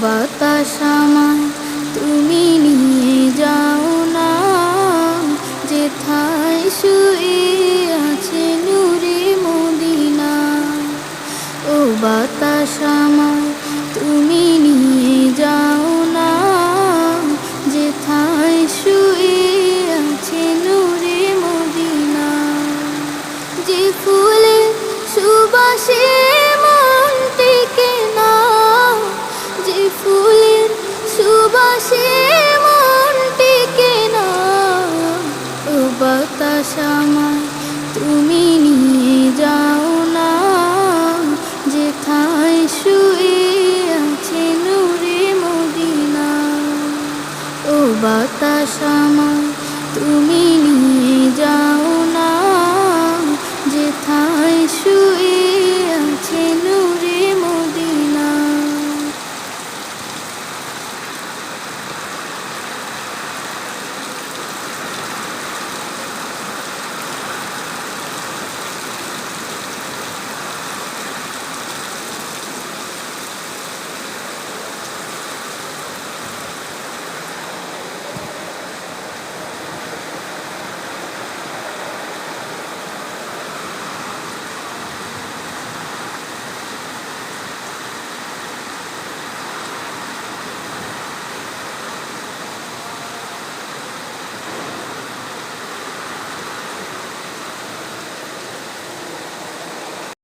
বাতাস আমায় তুমি নিয়ে যাও না, যেথায় শুয়ে আছে নূরে মদিনা। ও বাতাস আমায় তুমি নিয়ে যাও না, যেথায় শুয়ে আছে নূরে মদিনা। যে ফুলের সুবাসে মন টেকে না, যে ফুলের সুবাসে মন টেকে না। ও বাতাস আমায় তুমি নিয়ে যাও না, যেথায় শুয়ে আছে নূরে মদিনা। ও বাতাস আমায় তুমি নিয়ে যাও